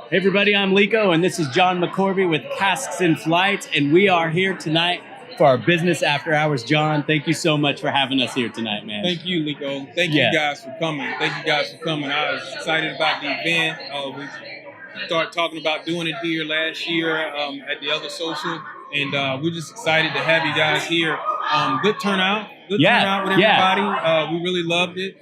Hey everybody, I'm Lico, and this is John McCorvey with Casks in Flight, and we are here tonight for our business after hours. John, thank you so much for having us here tonight, man. Thank you, Lico. Thank Yeah. you guys for coming. Thank you guys for coming. I was excited about the event. We started talking about doing it here last year at the other social, and we're just excited to have you guys here. Good turnout. Good turnout with everybody. We really loved it.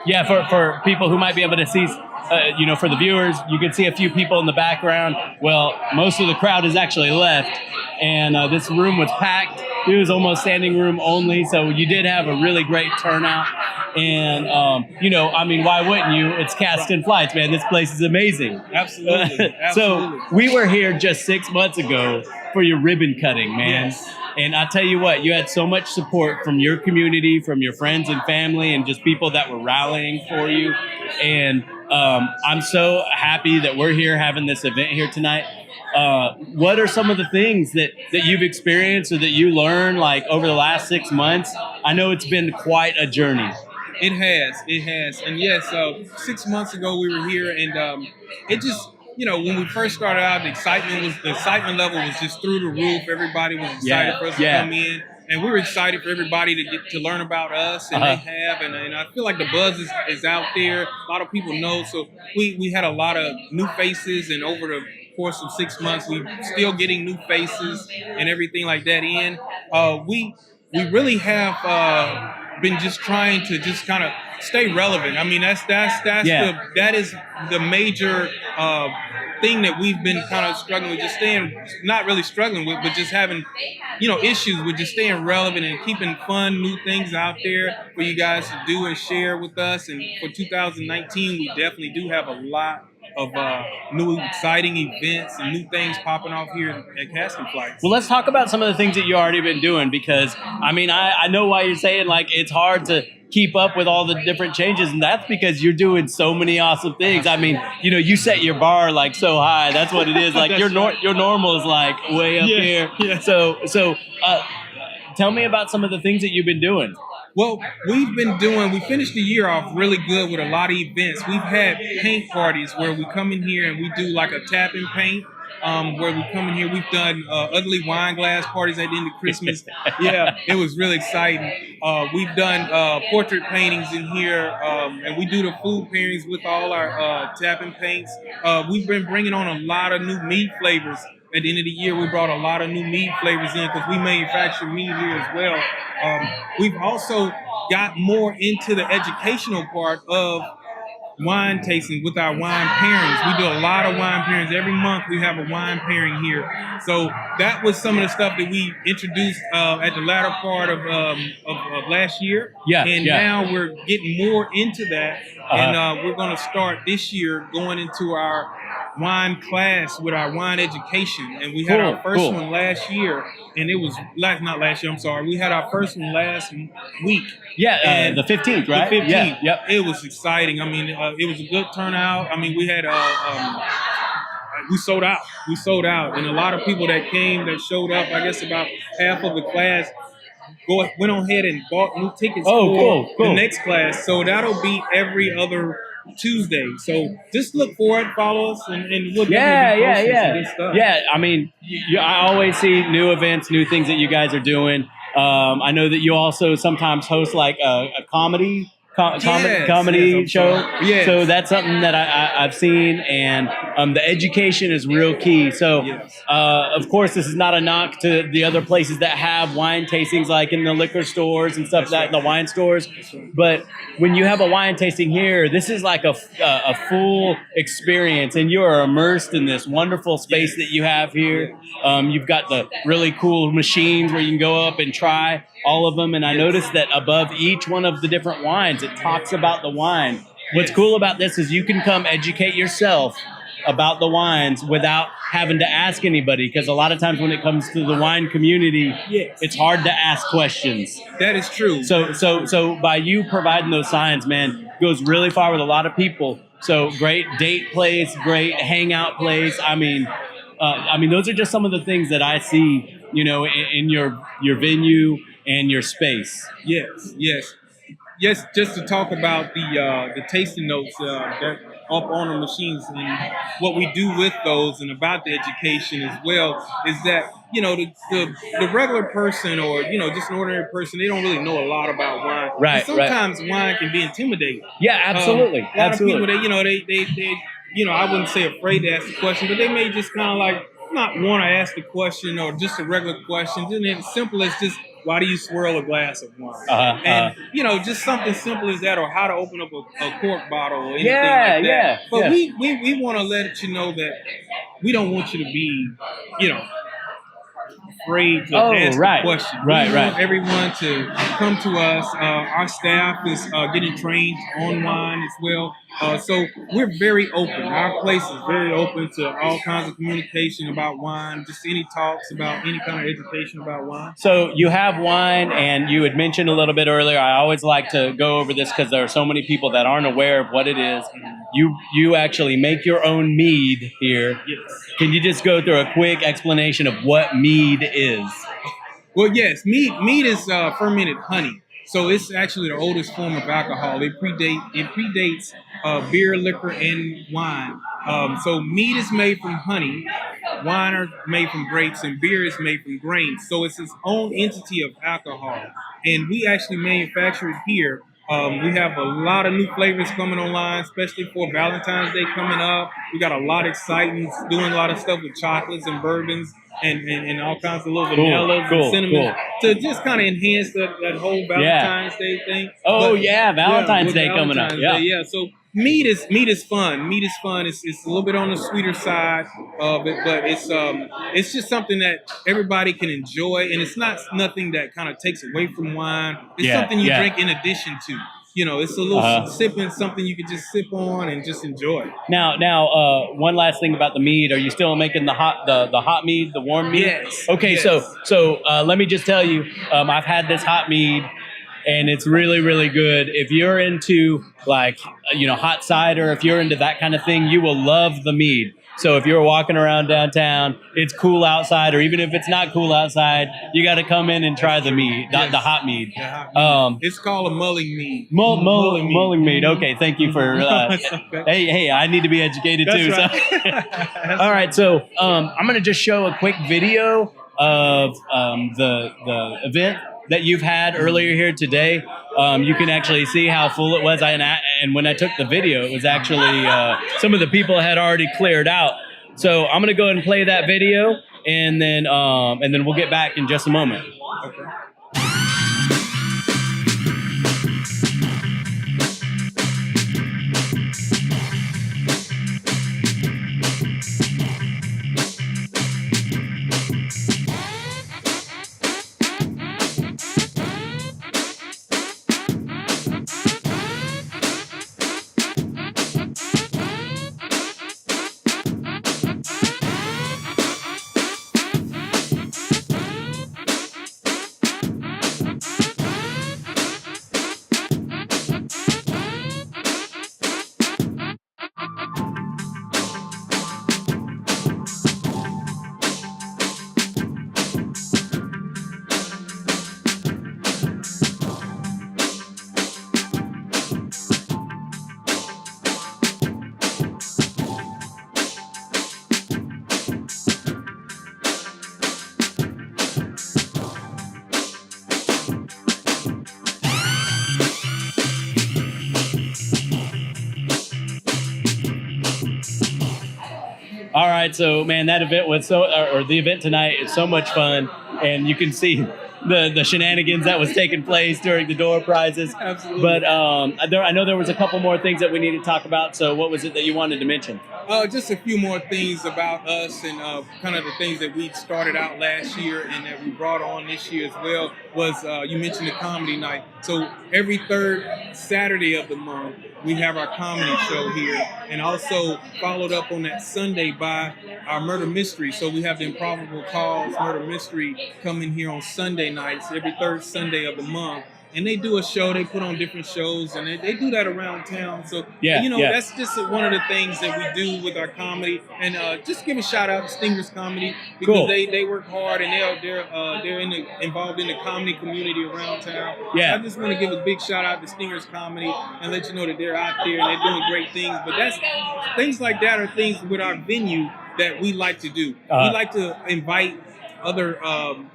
Yeah, for people who might be able to see, for the viewers, you can see a few people in the background. Well, most of the crowd has actually left, and this room was packed. It was almost standing room only, so you did have a really great turnout. And, why wouldn't you? It's Casks in Flights, man. This place is amazing. Absolutely. So we were here just 6 months ago for your ribbon cutting, man. Yes. And I tell you what, you had so much support from your community, from your friends and family, and just people that were rallying for you. And I'm so happy that we're here having this event here tonight. What are some of the things that you've experienced or that you learned like over the last 6 months? I know it's been quite a journey. It has. And yes, 6 months ago we were here, and it just, when we first started out, the excitement level was just through the roof. Everybody was excited for us to come in, and we were excited for everybody to get to learn about us, and they have, and I feel like the buzz is out there. A lot of people know, so we had a lot of new faces, and over the course of 6 months, we still getting new faces and everything like that in. We really have been just trying to just kind of stay relevant. I mean, that is the major thing that we've been kind of struggling with, just not really struggling with, but just having, issues with just staying relevant and keeping fun, new things out there for you guys to do and share with us. And for 2019, we definitely do have a lot of new exciting events and new things popping off here at Casks in Flights. Well, let's talk about some of the things that you already been doing, because I know why you're saying like it's hard to keep up with all the different changes, and that's because you're doing so many awesome things. I mean, you set your bar like so high. That's what it is. Like your normal is like way up here. Yeah. So tell me about some of the things that you've been doing. Well, we finished the year off really good with a lot of events. We've had paint parties where we come in here and we do like a tap and paint, where we come in here. We've done ugly wine glass parties at the end of Christmas. Yeah, it was really exciting. We've done portrait paintings in here, and we do the food pairings with all our tap and paints. We've been bringing on a lot of new meat flavors. At the end of the year, we brought a lot of new meat flavors in because we manufacture meat here as well. We've also got more into the educational part of wine tasting with our wine pairings. We do a lot of wine pairings. Every month we have a wine pairing here. So that was some of the stuff that we introduced at the latter part of last year. Now we're getting more into that. And we're going to start this year going into our wine class with our wine education. And we had our first one last year, and it was not last year, I'm sorry. We had our first one last week. Yeah, the 15th, right? The 15th. Yeah, yep. It was exciting. I mean, it was a good turnout. I mean, we had we sold out. We sold out, and a lot of people that came that showed up. I guess about half of the class went on ahead and bought new tickets for the next class. So that'll be every other Tuesday. So just look for it, follow us, and we'll definitely be posting some good stuff. Yeah, I mean, I always see new events, new things that you guys are doing. I know that you also sometimes host like a comedy show. Yes. So that's something that I've seen, and the education is real key. So, of course, this is not a knock to the other places that have wine tastings, like in the liquor stores and stuff, the wine stores. But when you have a wine tasting here, this is like a full experience, and you are immersed in this wonderful space that you have here. You've got the really cool machines where you can go up and try all of them, and I noticed that above each one of the different wines, it talks about the wine. What's cool about this is you can come educate yourself about the wines without having to ask anybody, because a lot of times when it comes to the wine community, it's hard to ask questions. That is true. So by you providing those signs, man, goes really far with a lot of people. So great date place, great hangout place. I mean, those are just some of the things that I see, in your venue and your space. Yes. Just to talk about the tasting notes, up on the machines. And what we do with those and about the education as well is that, the regular person, or, just an ordinary person, they don't really know a lot about wine. Right, And sometimes wine can be intimidating. Yeah, absolutely. A lot of people, they I wouldn't say afraid to ask the question, but they may just kind of like not want to ask the question, or just a regular question. And it's simple as just, why do you swirl a glass of wine? And just something simple as that, or how to open up a cork bottle, or anything like that. Yeah, but yeah. we want to let you know that we don't want you to be, afraid to ask the question. We want everyone to come to us. Our staff is getting trained on wine as well. So we're very open. Our place is very open to all kinds of communication about wine, just any talks about any kind of education about wine. So you have wine, and you had mentioned a little bit earlier. I always like to go over this because there are so many people that aren't aware of what it is. You actually make your own mead here. Yes. Can you just go through a quick explanation of what mead is? Well, yes, mead is fermented honey. So it's actually the oldest form of alcohol. It predates beer, liquor, and wine. So mead is made from honey, wine are made from grapes, and beer is made from grains. So it's its own entity of alcohol. And we actually manufacture it here. We have a lot of new flavors coming online, especially for Valentine's Day coming up. We got a lot of exciting, doing a lot of stuff with chocolates and bourbons and all kinds of little vanillas and cinnamon to just kind of enhance that whole Valentine's Day thing. Valentine's Day coming up. Yeah, so mead is fun. Mead is fun. It's a little bit on the sweeter side of it, but it's just something that everybody can enjoy, and it's not nothing that kind of takes away from wine. It's something you drink in addition to. It's a little sipping, something you can just sip on and just enjoy. Now, one last thing about the mead. Are you still making the hot mead, the warm mead? Yes. Okay, yes. So let me just tell you, I've had this hot mead, and it's really, really good. If you're into hot cider, if you're into that kind of thing, you will love the mead. So if you're walking around downtown, it's cool outside, or even if it's not cool outside, you got to come in and try the mead, the hot mead. It's called a mulling mead. Mulling mead. Okay, thank you for. Hey, I need to be educated too. Right. All right, so I'm gonna just show a quick video of the event that you've had earlier here today. You can actually see how full it was. And when I took the video, it was actually some of the people had already cleared out. So I'm going to go ahead and play that video, and then we'll get back in just a moment. Okay. All right, so man, that event was the event tonight is so much fun, and you can see the shenanigans that was taking place during the door prizes. Absolutely. But I know there was a couple more things that we need to talk about. So what was it that you wanted to mention? Just a few more things about us and kind of the things that we started out last year and that we brought on this year as well was you mentioned the comedy night. So every third Saturday of the month, we have our comedy show here, and also followed up on that Sunday by our murder mystery. So we have the Improbable Cause murder mystery coming here on Sunday nights, every third Sunday of the month. and they do a show. They put on different shows, and they do that around town. So Yeah, you know, yeah. that's just one of the things that we do with our comedy. And just give a shout out to Stingers Comedy because Cool. they work hard and they're involved in the comedy community around town. Yeah. So I just want to give a big shout out to Stingers Comedy and let you know that they're out there and they're doing great things. But that's things like that are things with our venue that we like to do. We like to invite other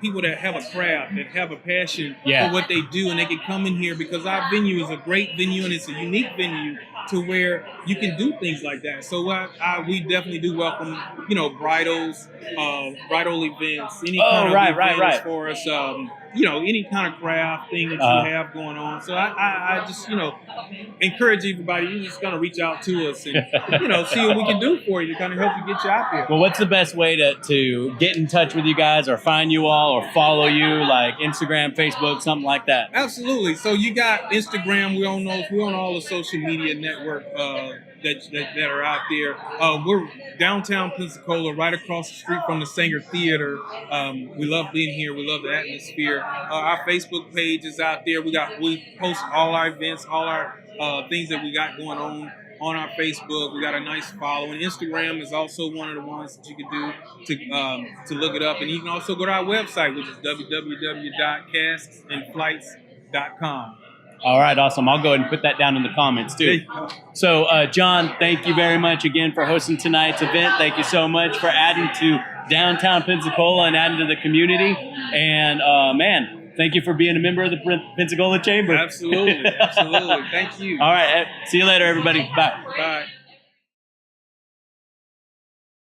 people that have a craft, that have a passion Yeah. for what they do, and they can come in here because our venue is a great venue and it's a unique venue to where you can do things like that. So we definitely do welcome, you know, bridal events, any kind of events for us. You know, any kind of craft thing that you have going on. So I just, you know, encourage everybody. You're just gonna reach out to us and you know, see what we can do for you to kind of help you get you out there. Well, what's the best way to get in touch with you guys or find you all or follow you, like Instagram, Facebook, something like that? Absolutely. So you got Instagram. We're on all the social media network that are out there. We're downtown Pensacola, right across the street from the Sanger Theater. We love being here. We love the atmosphere. Our Facebook page is out there. We post all our events, all our things that we got going on our Facebook. We got a nice following. Instagram is also one of the ones that you can do to look it up. And you can also go to our website, which is www.casksandflights.com. All right, awesome. I'll go ahead and put that down in the comments too. So, John, thank you very much again for hosting tonight's event. Thank you so much for adding to downtown Pensacola and adding to the community. And man, thank you for being a member of the Pensacola Chamber. Absolutely, absolutely. Thank you. All right, see you later, everybody. Bye. Bye.